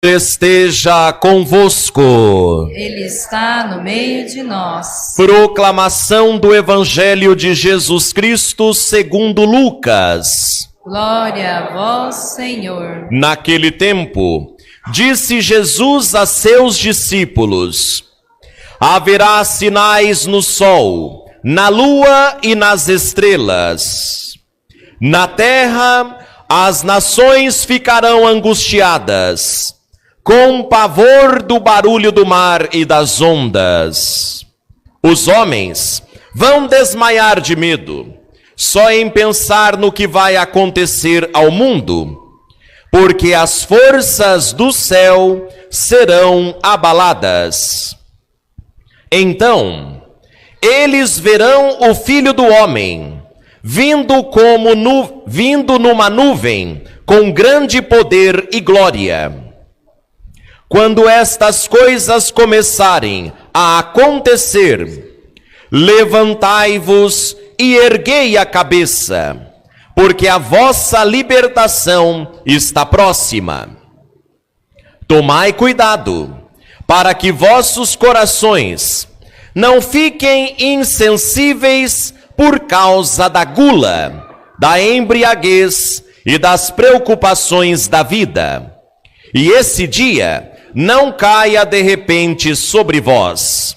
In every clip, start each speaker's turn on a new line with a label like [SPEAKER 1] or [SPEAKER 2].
[SPEAKER 1] Esteja convosco.
[SPEAKER 2] Ele está no meio de nós.
[SPEAKER 1] Proclamação do Evangelho de Jesus Cristo segundo Lucas.
[SPEAKER 2] Glória a vós, Senhor.
[SPEAKER 1] Naquele tempo, disse Jesus a seus discípulos: haverá sinais no sol, na lua e nas estrelas. Na terra, as nações ficarão angustiadas, com pavor do barulho do mar e das ondas. Os homens vão desmaiar de medo, só em pensar no que vai acontecer ao mundo, porque as forças do céu serão abaladas. Então, eles verão o Filho do Homem, vindo numa nuvem, com grande poder e glória. Quando estas coisas começarem a acontecer, levantai-vos e erguei a cabeça, porque a vossa libertação está próxima. Tomai cuidado, para que vossos corações não fiquem insensíveis por causa da gula, da embriaguez e das preocupações da vida. E esse dia não caia de repente sobre vós,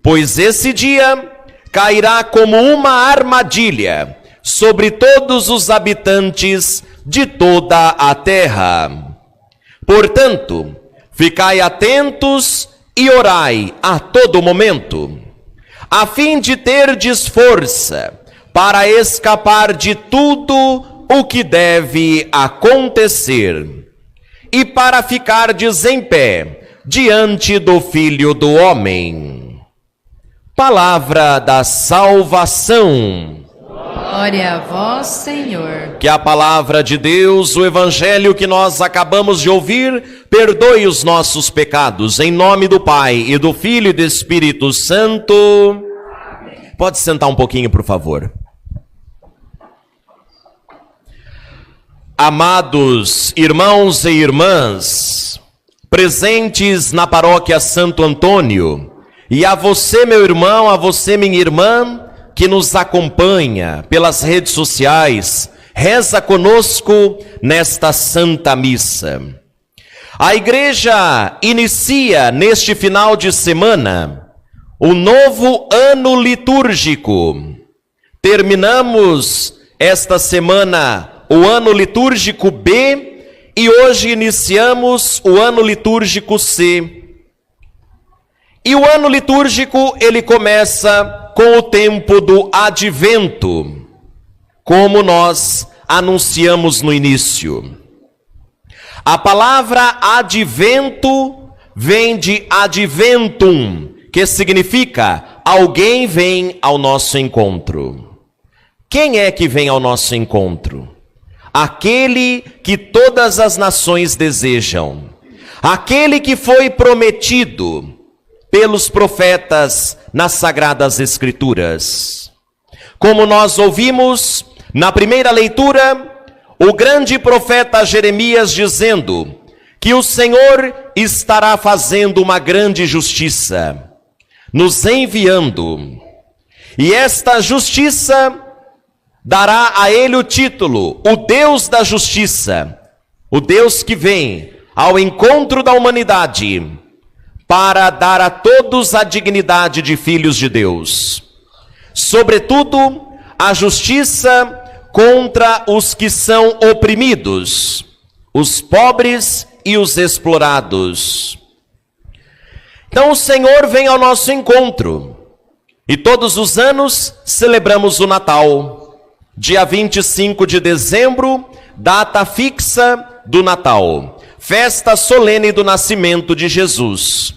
[SPEAKER 1] pois esse dia cairá como uma armadilha sobre todos os habitantes de toda a terra. Portanto, ficai atentos e orai a todo momento, a fim de terdes força para escapar de tudo o que deve acontecer e para ficardes em pé diante do Filho do Homem. Palavra da salvação.
[SPEAKER 2] Glória a vós, Senhor.
[SPEAKER 1] Que a palavra de Deus, o Evangelho que nós acabamos de ouvir, perdoe os nossos pecados. Em nome do Pai, e do Filho e do Espírito Santo. Amém. Pode sentar um pouquinho, por favor. Amados irmãos e irmãs, presentes na paróquia Santo Antônio, e a você, meu irmão, a você, minha irmã, que nos acompanha pelas redes sociais, reza conosco nesta Santa Missa. A Igreja inicia neste final de semana o novo ano litúrgico. Terminamos esta semana o ano litúrgico B e hoje iniciamos o ano litúrgico C. E o ano litúrgico, ele começa com o tempo do advento, como nós anunciamos no início. A palavra advento vem de adventum, que significa alguém vem ao nosso encontro. Quem é que vem ao nosso encontro? Aquele que todas as nações desejam, aquele que foi prometido pelos profetas nas Sagradas Escrituras. Como nós ouvimos na primeira leitura, o grande profeta Jeremias dizendo que o Senhor estará fazendo uma grande justiça, nos enviando, e esta justiça dará a ele o título, o Deus da Justiça, o Deus que vem ao encontro da humanidade para dar a todos a dignidade de filhos de Deus. Sobretudo, a justiça contra os que são oprimidos, os pobres e os explorados. Então o Senhor vem ao nosso encontro, e todos os anos celebramos o Natal. Dia 25 de dezembro, data fixa do Natal, festa solene do nascimento de Jesus.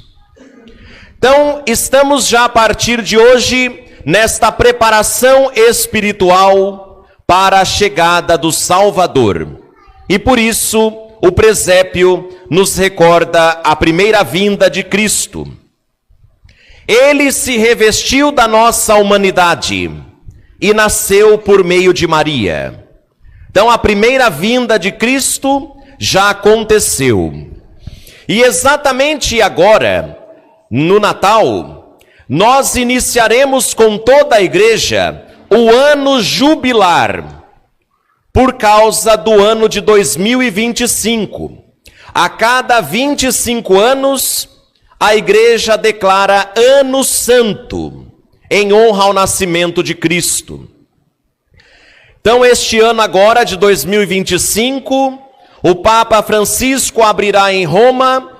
[SPEAKER 1] Então, estamos já a partir de hoje nesta preparação espiritual para a chegada do Salvador. E por isso, o presépio nos recorda a primeira vinda de Cristo. Ele se revestiu da nossa humanidade e nasceu por meio de Maria. Então a primeira vinda de Cristo já aconteceu. E exatamente agora, no Natal, nós iniciaremos com toda a igreja o ano jubilar, por causa do ano de 2025. A cada 25 anos, a igreja declara Ano Santo, em honra ao nascimento de Cristo. Então, este ano agora, de 2025, o Papa Francisco abrirá em Roma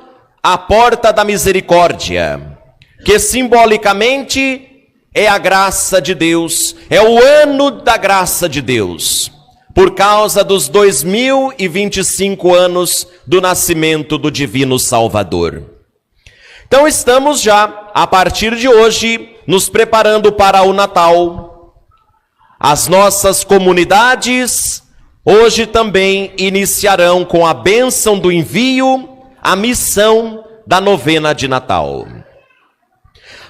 [SPEAKER 1] a Porta da Misericórdia, que simbolicamente é a graça de Deus, é o ano da graça de Deus, por causa dos 2025 anos do nascimento do Divino Salvador. Então estamos já, a partir de hoje, nos preparando para o Natal. As nossas comunidades hoje também iniciarão com a bênção do envio a missão da novena de Natal.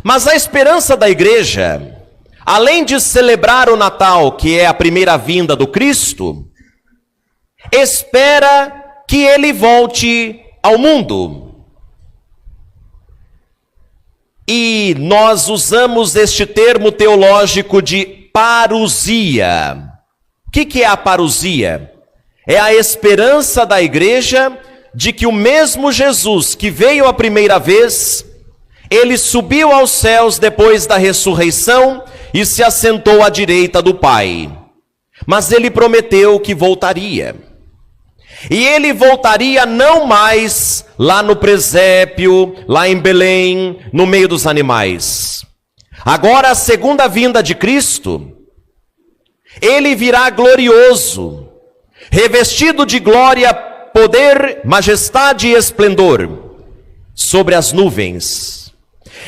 [SPEAKER 1] Mas a esperança da igreja, além de celebrar o Natal, que é a primeira vinda do Cristo, espera que ele volte ao mundo. E nós usamos este termo teológico de parousia. O que é a parousia? É a esperança da igreja de que o mesmo Jesus que veio a primeira vez, ele subiu aos céus depois da ressurreição e se assentou à direita do Pai. Mas ele prometeu que voltaria. E ele voltaria não mais lá no presépio, lá em Belém, no meio dos animais. Agora, a segunda vinda de Cristo, ele virá glorioso, revestido de glória, poder, majestade e esplendor, sobre as nuvens.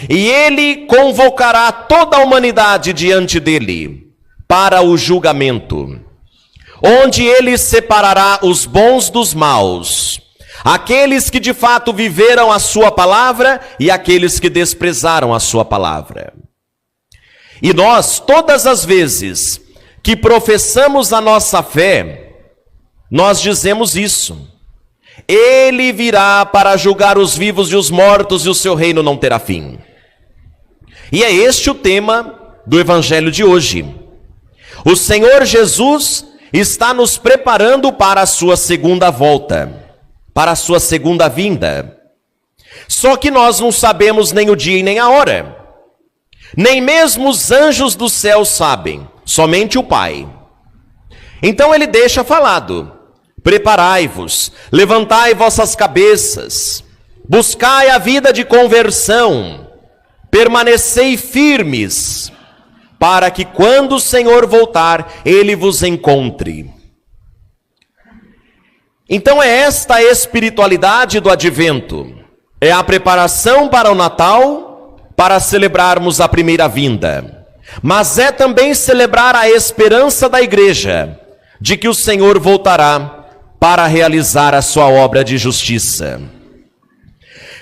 [SPEAKER 1] E ele convocará toda a humanidade diante dele para o julgamento, onde ele separará os bons dos maus, aqueles que de fato viveram a sua palavra e aqueles que desprezaram a sua palavra. E nós, todas as vezes que professamos a nossa fé, nós dizemos isso: ele virá para julgar os vivos e os mortos, e o seu reino não terá fim. E é este o tema do evangelho de hoje. O Senhor Jesus está nos preparando para a sua segunda volta, para a sua segunda vinda. Só que nós não sabemos nem o dia e nem a hora. Nem mesmo os anjos do céu sabem, somente o Pai. Então ele deixa falado: preparai-vos, levantai vossas cabeças, buscai a vida de conversão, permanecei firmes, para que quando o Senhor voltar, ele vos encontre. Então é esta a espiritualidade do advento, é a preparação para o Natal, para celebrarmos a primeira vinda, mas é também celebrar a esperança da igreja, de que o Senhor voltará para realizar a sua obra de justiça.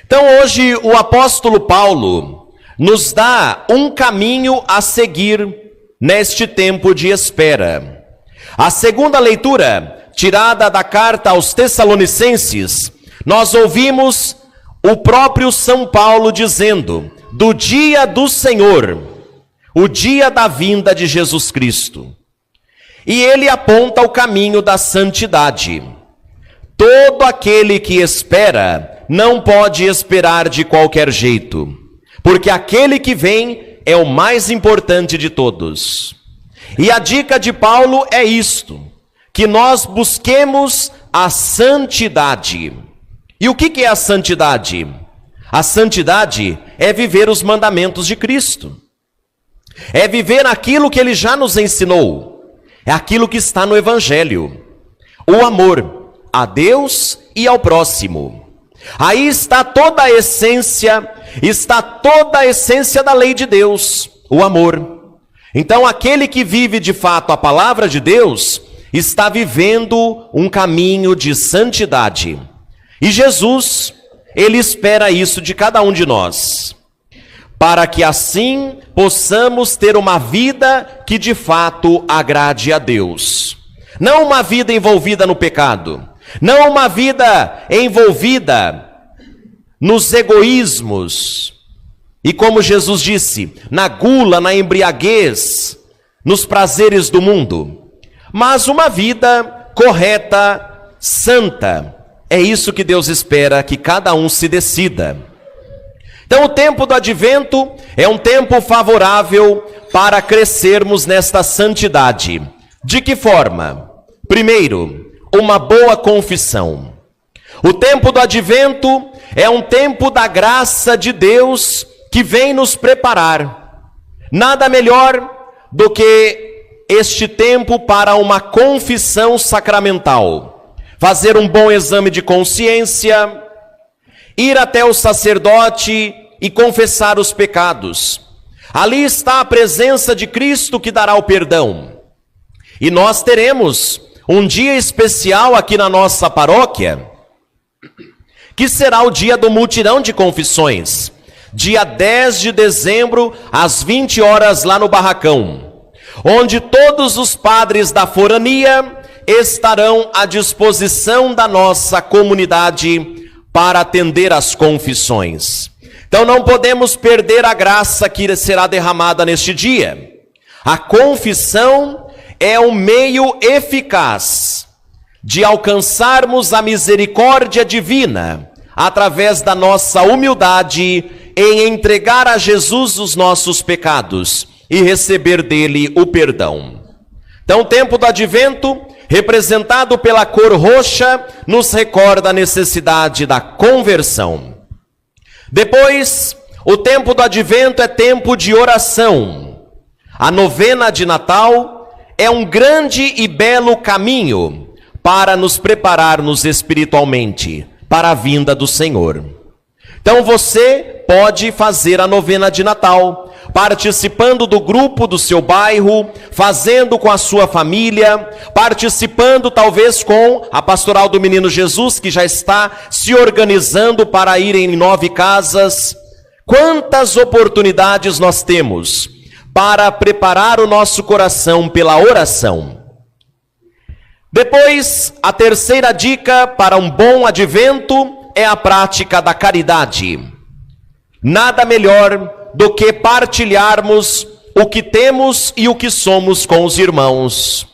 [SPEAKER 1] Então hoje o apóstolo Paulo nos dá um caminho a seguir neste tempo de espera. A segunda leitura, tirada da carta aos Tessalonicenses, nós ouvimos o próprio São Paulo dizendo do dia do Senhor, o dia da vinda de Jesus Cristo. E ele aponta o caminho da santidade. Todo aquele que espera não pode esperar de qualquer jeito, porque aquele que vem é o mais importante de todos. E a dica de Paulo é isto: que nós busquemos a santidade. E o que é a santidade? A santidade é viver os mandamentos de Cristo. É viver aquilo que ele já nos ensinou. É aquilo que está no Evangelho. O amor a Deus e ao próximo. Aí está toda a essência da lei de Deus, o amor. Então aquele que vive de fato a palavra de Deus está vivendo um caminho de santidade. E Jesus, ele espera isso de cada um de nós, para que assim possamos ter uma vida que de fato agrade a Deus. Não uma vida envolvida no pecado, não uma vida envolvida nos egoísmos e, como Jesus disse, na gula, na embriaguez, nos prazeres do mundo, mas uma vida correta, santa. É isso que Deus espera que cada um se decida. Então, o tempo do advento é um tempo favorável para crescermos nesta santidade. De que forma? Primeiro, uma boa confissão. O tempo do advento é um tempo da graça de Deus que vem nos preparar. Nada melhor do que este tempo para uma confissão sacramental. Fazer um bom exame de consciência, ir até o sacerdote e confessar os pecados. Ali está a presença de Cristo que dará o perdão. E nós teremos um dia especial aqui na nossa paróquia, que será o dia do mutirão de confissões, dia 10 de dezembro, às 20 horas, lá no Barracão, onde todos os padres da forania estarão à disposição da nossa comunidade para atender às confissões. Então não podemos perder a graça que será derramada neste dia. A confissão é um meio eficaz de alcançarmos a misericórdia divina através da nossa humildade em entregar a Jesus os nossos pecados e receber dele o perdão. Então, o tempo do advento, representado pela cor roxa, nos recorda a necessidade da conversão. Depois, o tempo do advento é tempo de oração. A novena de Natal é um grande e belo caminho para nos prepararmos espiritualmente para a vinda do Senhor. Então você pode fazer a novena de Natal, participando do grupo do seu bairro, fazendo com a sua família, participando talvez com a Pastoral do Menino Jesus, que já está se organizando para ir em 9 casas. Quantas oportunidades nós temos para preparar o nosso coração pela oração. Depois, a terceira dica para um bom advento é a prática da caridade. Nada melhor do que partilharmos o que temos e o que somos com os irmãos.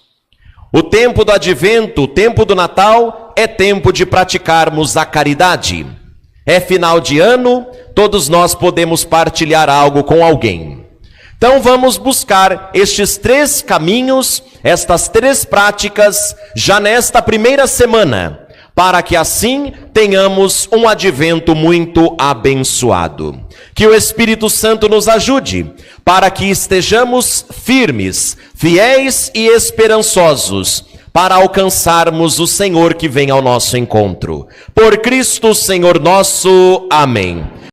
[SPEAKER 1] O tempo do advento, o tempo do Natal, é tempo de praticarmos a caridade. É final de ano, todos nós podemos partilhar algo com alguém. Então vamos buscar estes 3 caminhos, estas 3 práticas, já nesta primeira semana, para que assim tenhamos um advento muito abençoado. Que o Espírito Santo nos ajude, para que estejamos firmes, fiéis e esperançosos, para alcançarmos o Senhor que vem ao nosso encontro. Por Cristo, Senhor nosso. Amém.